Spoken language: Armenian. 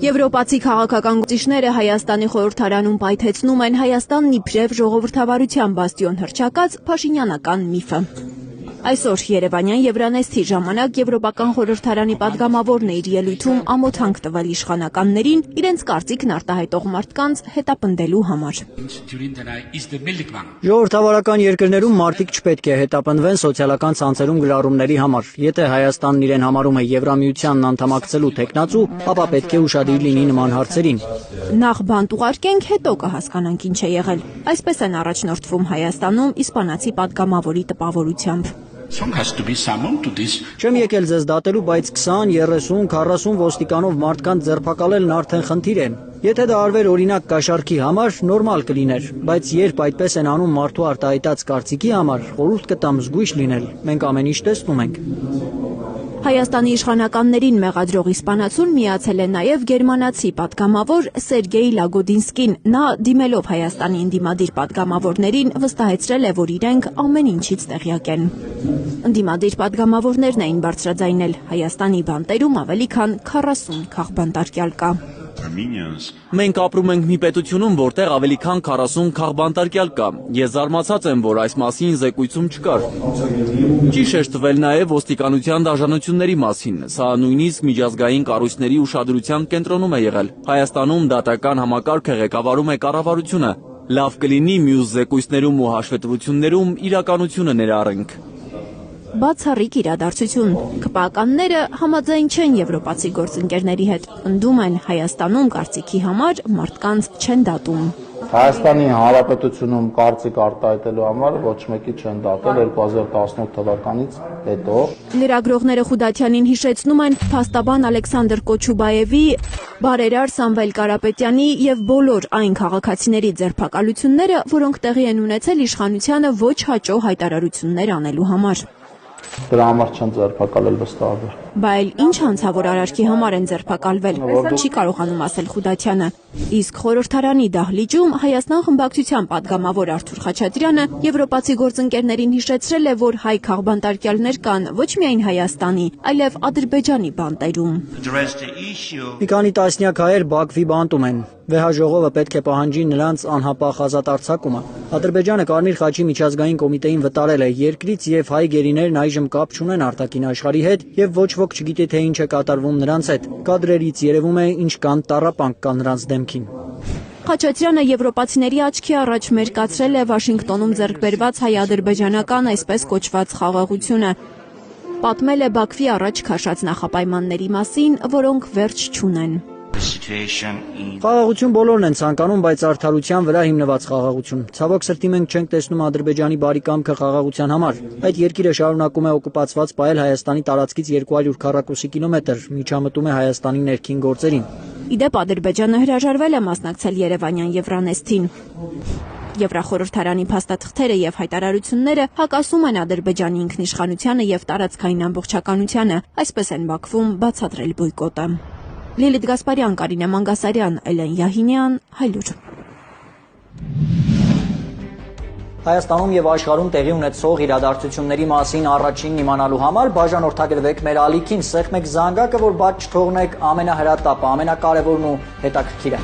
Եվրոպացի քաղաքական գործիչները Հայաստանի խորհրդարանում պայթեցնում են Հայաստանն իբրև ժողովրդավարության բաստիոն հռչակած փաշինյանական միֆը։ Այսօր Երևանյան Եվրանեստի ժամանակ Եվրոպական խորհրդարանի պատգամավորն է իր ելույթում ամոթանք տվել իշխանականներին իրենց կարծիքն արտահայտող մարդկանց հետապնդելու համար։ Ժողովրդավարական երկրներում մարդիկ չպետք է հետապնդվեն սոցիալական ցանցերում գրառումների համար։ Եթե Հայաստանն իրեն համարում է Եվրամիությանն անդամակցելու թեկնածու, ապա պետք է ուշադիր լինի նման հարցերին։ Նախ բանտ ուղարկենք, հետո կհասկանանք ինչ է եղել։ Այսպես են առաջնորդվում Հայաստանում իսպանացի պատգամավորի տպավորությամբ։ Չեմ եկել ձեզ դատելու, բայց 20, 30, 40 ոստիկանով մարդկանց ձերբակալելն արդեն խնդիր է։ Եթե դա արվեր օրինակ կաշառքի համար, նորմալ կլիներ, բայց երբ այդպես են անում մարդու արտահայտած կարծիքի համար, խորհուրդ կտամ զգույշ լինել։ Մենք ամեն ինչ տեսնում ենք։ Հայաստանի իշխանականներին մեղադրող իսպանացուն միացել է նաև գերմանացի պատգամավոր Սերգեյ Լագոդինսկին։ Նա դիմելով Հայաստանի ընդդիմադիր պատգամավորներին վստահեցրել է, որ իրենք ամեն ինչից տեղյակ են։ Ընդդիմադիր պատգամավորներն էին բարձրաձայնել Հայաստանի բանտերում ավելի քան 40 քաղբանտարկյալ կա։ Մենք ապրում ենք մի պետությունում, որտեղ ավելի քան 40 քաղբանտարկյալ կա։ Ես զարմացած եմ, որ այս մասին զեկույցում չկար։ Ճիշտ էր տվել նաև ոստիկանության դաժանությունների մասին։ Սա նույնիսկ միջազգային կառույցների ուշադրության կենտրոնում է եղել։ Հայաստանում դատական համակարգը ղեկավարում է կառավարությունը։ Լավ կլինի մյուս զեկույցներում ու հաշվետվություններում իրականությունը ներառենք։ Բացառիկ իրադարձություն։ ԿՊԱ-ականները համաձայն չեն եվրոպացի գործընկերների հետ։ Պնդում են Հայաստանում կարծիքի համար մարդկանց չեն դատում։ Հայաստանի Հանրապետությունում կարծիք արտահայտելու համար ոչ մեկի չեն դատել 2018 թվականից հետո։ Լրագրողները Խուդատյանին հիշեցնում են փաստաբան Ալեքսանդր Կոչուբաևի, բարերար Սամվել Կարապետյանի եւ բոլոր այն քաղաքացիների ձերբակալությունները, որոնք տեղի են ունեցել իշխանությանը ոչ հաճո հայտարարություններ անելու համար։ Դրա համար չեն ձերբակալել վստահաբար։ Բայց ինչ հանցավոր արարքի համար են ձերբակալվել, չի կարողանում ասել Խուդատյանը։ Իսկ խորհրդարանի դահլիճում Հայաստան խմբակցության պատգամավոր Արթուր Խաչատրյանը եվրոպացի գործընկերներին հիշեցրել է, որ հայ քաղբանտարկյալներ կան ոչ միայն Հայաստանի, այլև Ադրբեջանի բանտերում։ Մի քանի տասնյակ հայեր Բաքվի բանտում են։ Վեհաժողովը պետք է պահանջի նրանց անհապաղ ազատ արձակումը։ Ադրբեջանը Կարմիր խաչի միջազգային կոմիտեին վտարել է երկրից եւ հայ գերիներն այժմ կապ չունեն արտաքին աշխարհի հետ եւ ոչ ոք չգիտի թե ինչ է կատարվում նրանց հետ։ Կադրերից երևում է ինչքան տառապանք կա նրանց դեմքին։ Խաչատրյանը եվրոպացիների աչքի առաջ մերկացրել է Վաշինգտոնում ձեռքբերված հայ-ադրբեջանական այսպես կոչված խաղաղությունը։ Պատմել է Բաքվի առաջ քաշած նախապայմանների մասին, որոնք վերջ չունեն։ Խաղաղություն բոլորն են ցանկանում, բայց արդարության վրա հիմնված խաղաղություն։ Ցավոք սրտի մենք չենք տեսնում Ադրբեջանի բարի կամքը խաղաղության համար։ Այդ երկիրը շարունակում է օկուպացված պահել Հայաստանի տարածքից 200 քառակուսի կիլոմետր, միջամտում է Հայաստանի ներքին գործերին։ Իդեպ Ադրբեջանը հրաժարվել է մասնակցել Երևանյան Եվրանեստին։ Եվրախորհրդարանի փաստաթղթերը եւ հայտարարությունները հակասում են Ադրբեջանի ինքնիշխանությանը եւ տարածքային ամբողջականությանը, այսպես են Բաքվում բացատրել բոյկոտը։ Լիլիթ Գասպարյան, Կարինե Մանգասարյան, Էլեն Յահինյան, Հայլուր։ Հայաստանում եւ աշխարհում տեղի ունեցող իրադարձությունների մասին առաջինն իմանալու համար բաժանորդագրվեք մեր ալիքին, սեղմեք զանգակը, որ բաց չթողնեք ամենահրատապը, ամենակարևորն ու հետաքրքիրը։